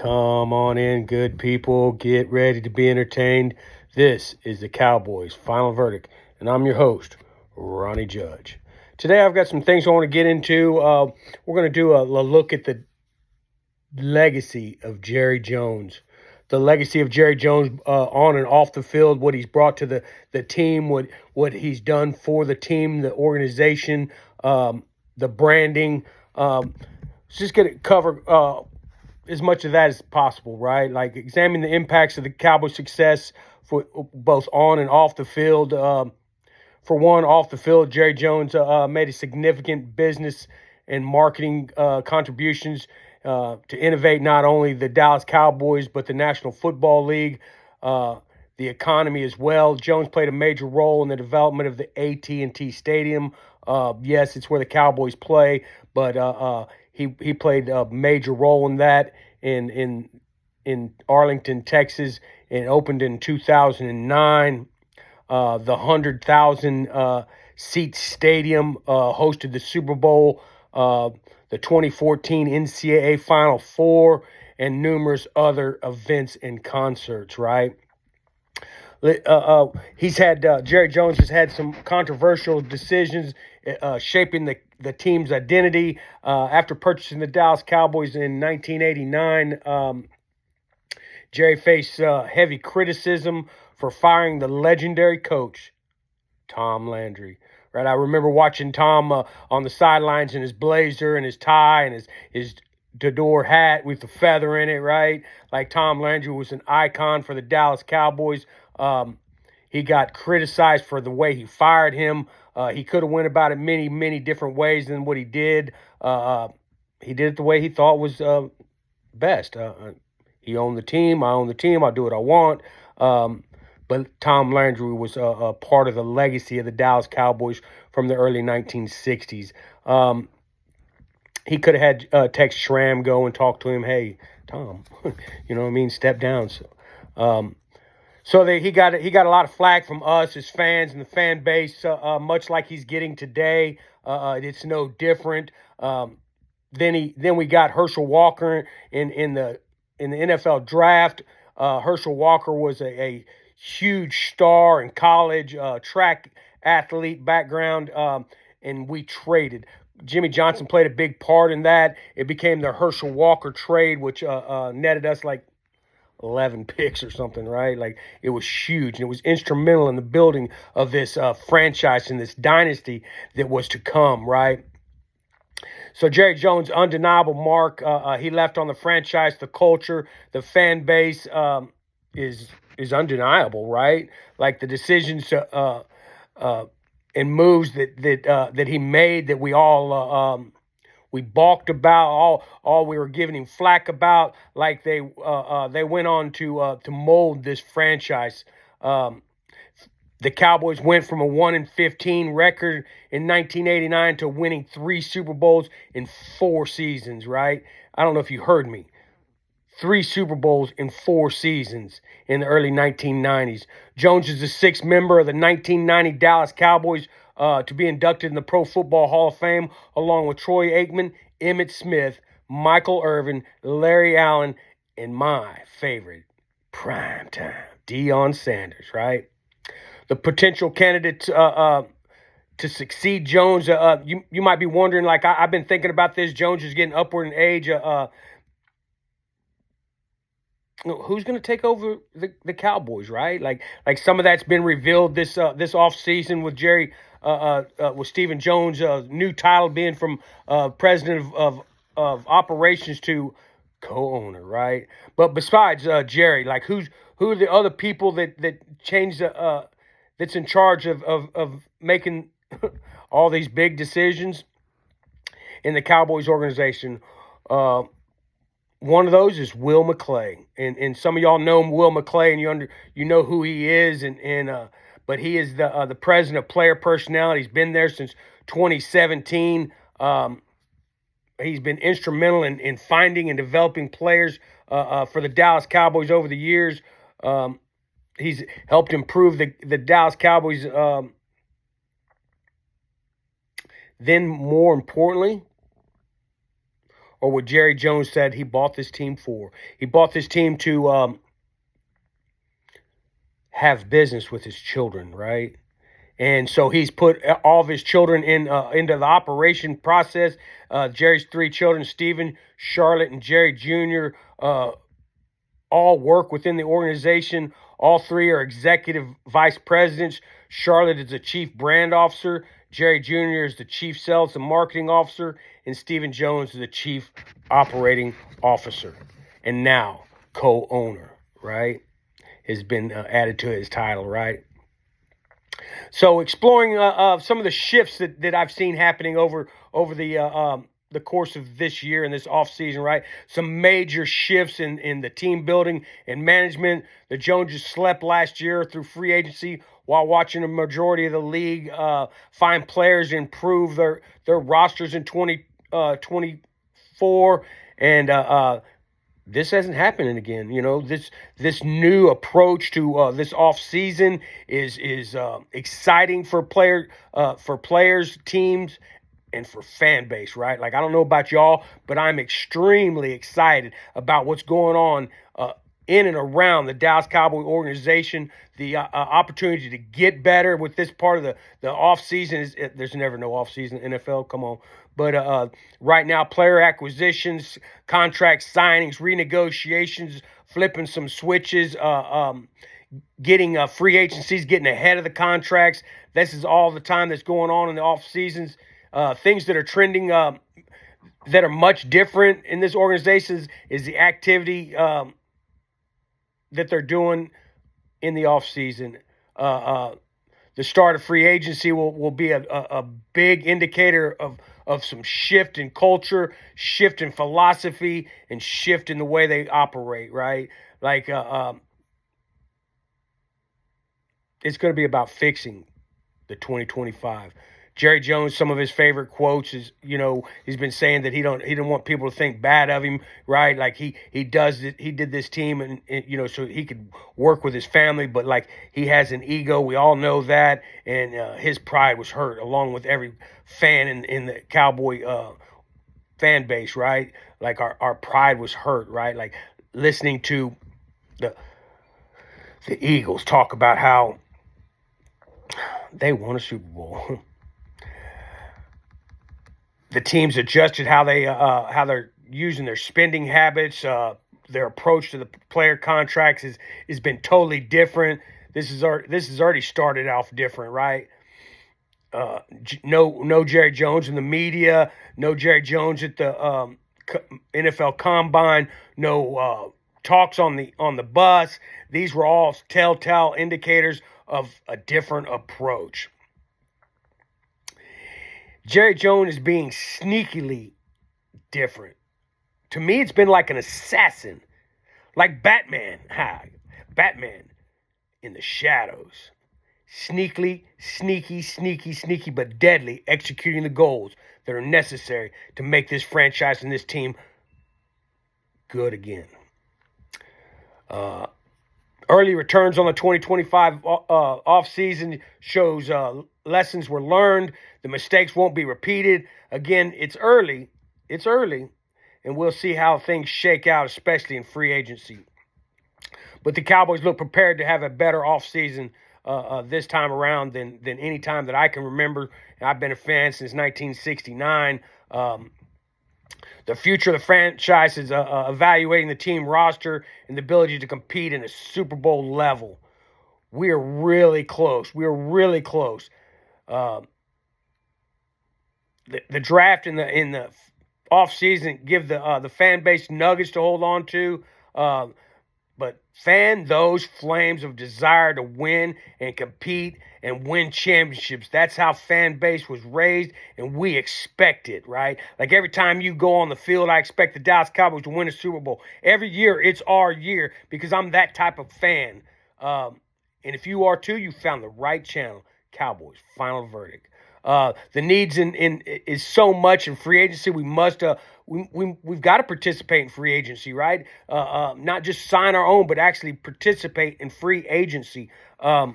Come on in, good people. Get ready to be entertained. This is the Cowboys Final Verdict, and I'm your host, Ronnie Judge. Today I've got some things I want to get into. We're going to do a look at the legacy of Jerry Jones. The legacy of Jerry Jones on and off the field, what he's brought to the team, what he's done for the team, the organization, the branding. Just going to cover as much of that as possible, right? Like examine the impacts of the Cowboys' success for both on and off the field. For one, off the field, Jerry Jones made a significant business and marketing contributions to innovate not only the Dallas Cowboys but the National Football League, the economy as well. Jones played a major role in the development of the AT&T Stadium. Yes, it's where the Cowboys play, but he played a major role in that in Arlington, Texas. It opened in 2009. The 100,000 seat stadium hosted the Super Bowl, the 2014 NCAA Final Four, and numerous other events and concerts, right? Jerry Jones has had some controversial decisions shaping the team's identity. After purchasing the Dallas Cowboys in 1989, Jerry faced heavy criticism for firing the legendary coach, Tom Landry. Right, I remember watching Tom on the sidelines in his blazer and his tie and his Dodor hat with the feather in it, right? Like Tom Landry was an icon for the Dallas Cowboys. He got criticized for the way he fired him. He could have went about it many, many different ways than what he did. He did it the way he thought was best. He owned the team. I own the team. I'll do what I want. But Tom Landry was a part of the legacy of the Dallas Cowboys from the early 1960s. He could have had Tex Schramm go and talk to him. Hey, Tom, you know what I mean? Step down. So he got a lot of flack from us, his fans, and the fan base, much like he's getting today. It's no different. Then we got Herschel Walker in the NFL draft. Herschel Walker was a huge star in college, track athlete background, and we traded. Jimmy Johnson played a big part in that. It became the Herschel Walker trade, which netted us like 11 picks or something, right? Like it was huge, and it was instrumental in the building of this franchise and this dynasty that was to come, right? So Jerry Jones, undeniable mark. He left on the franchise, the culture, the fan base is undeniable, right? Like the decisions and moves that he made that we all we balked about, all we were giving him flack about. Like they went on to mold this franchise. The Cowboys went from a 1-15 record in 1989 to winning 3 Super Bowls in 4 seasons, right? I don't know if you heard me. 3 Super Bowls in 4 seasons in the early 1990s. Jones is the 6th member of the 1990 Dallas Cowboys to be inducted in the Pro Football Hall of Fame, along with Troy Aikman, Emmitt Smith, Michael Irvin, Larry Allen, and my favorite, primetime, Deion Sanders, right? The potential candidate to succeed Jones, you might be wondering, like I've been thinking about this. Jones is getting upward in age. Who's going to take over the Cowboys, right? Like some of that's been revealed this off season with Jerry, with Stephen Jones' new title being from president of operations to co-owner, right? But besides Jerry, like who are the other people that change that's in charge of making all these big decisions in the Cowboys organization? One of those is Will McClay, and some of y'all know Will McClay, and you know who he is, but he is the president of player personnel. He's been there since 2017. He's been instrumental in finding and developing players for the Dallas Cowboys over the years. He's helped improve the Dallas Cowboys. Then, more importantly, or what Jerry Jones said he bought this team for. He bought this team to have business with his children, right? And so he's put all of his children into the operation process. Jerry's three children, Stephen, Charlotte, and Jerry Jr., all work within the organization. All three are executive vice presidents. Charlotte is the chief brand officer. Jerry Jr. is the chief sales and marketing officer. And Stephen Jones is the chief operating officer. And now co-owner, right, has been added to his title, right? So exploring some of the shifts that I've seen happening over the course of this year and this offseason, right? Some major shifts in the team building and management. The Joneses slept last year through free agency while watching a majority of the league find players improve their rosters in 2024. And this hasn't happened again. You know, this new approach to this off season is exciting for players, teams, and for fan base, right? Like, I don't know about y'all, but I'm extremely excited about what's going on in and around the Dallas Cowboys organization. The opportunity to get better with this part of the off season there's never no off season in NFL. Come on. But right now, player acquisitions, contract signings, renegotiations, flipping some switches, getting free agencies, getting ahead of the contracts. This is all the time that's going on in the off seasons. Things that are trending that are much different in this organization is the activity that they're doing in the off season. The start of free agency will be a big indicator of some shift in culture, shift in philosophy, and shift in the way they operate, right? Like, it's going to be about fixing the 2025. Jerry Jones, some of his favorite quotes is, you know, he's been saying that he didn't want people to think bad of him, right? Like he did this team and you know, so he could work with his family, but like he has an ego. We all know that, and his pride was hurt along with every fan in the Cowboy fan base, right? Like our pride was hurt, right? Like listening to the Eagles talk about how they won a Super Bowl. The teams adjusted how they're using their spending habits. Their approach to the player contracts has been totally different. This is already started off different, right? No Jerry Jones in the media. No Jerry Jones at the NFL Combine. No talks on the bus. These were all telltale indicators of a different approach. Jerry Jones is being sneakily different. To me, it's been like an assassin, like Batman. Batman in the shadows. Sneaky, but deadly, executing the goals that are necessary to make this franchise and this team good again. Early returns on the 2025 offseason shows lessons were learned. The mistakes won't be repeated. Again, it's early, and we'll see how things shake out, especially in free agency. But the Cowboys look prepared to have a better offseason this time around than any time that I can remember. I've been a fan since 1969. The future of the franchise is evaluating the team roster and the ability to compete in a Super Bowl level. We are really close. The draft in the offseason give the fan base nuggets to hold on to. But fan those flames of desire to win and compete and win championships. That's how fan base was raised, and we expect it, right? Like every time you go on the field, I expect the Dallas Cowboys to win a Super Bowl. Every year, it's our year because I'm that type of fan. And if you are too, you found the right channel. Cowboys, final verdict. The needs is so much in free agency. We must we've got to participate in free agency, right? Not just sign our own, but actually participate in free agency. I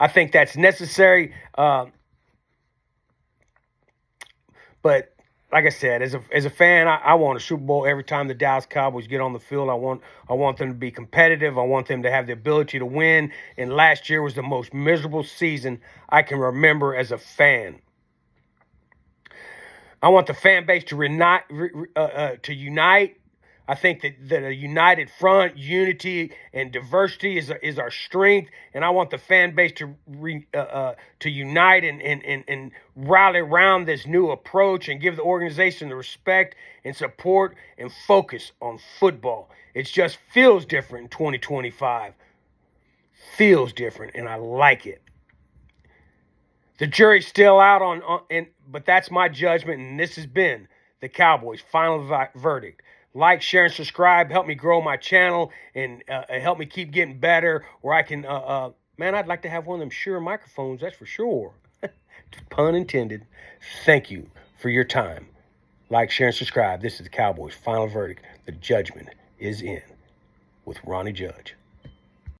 think that's necessary. But like I said, as a fan, I want a Super Bowl every time the Dallas Cowboys get on the field. I want them to be competitive. I want them to have the ability to win. And last year was the most miserable season I can remember as a fan. I want the fan base to unite. I think that a united front, unity, and diversity is our strength, and I want the fan base to unite and rally around this new approach and give the organization the respect and support and focus on football. It just feels different in 2025. Feels different, and I like it. The jury's still out but that's my judgment, and this has been the Cowboys' final verdict. Like, share, and subscribe. Help me grow my channel and help me keep getting better. Where I can, man, I'd like to have one of them Shure microphones. That's for sure. Pun intended. Thank you for your time. Like, share, and subscribe. This is the Cowboys' final verdict. The judgment is in with Ronnie Judge.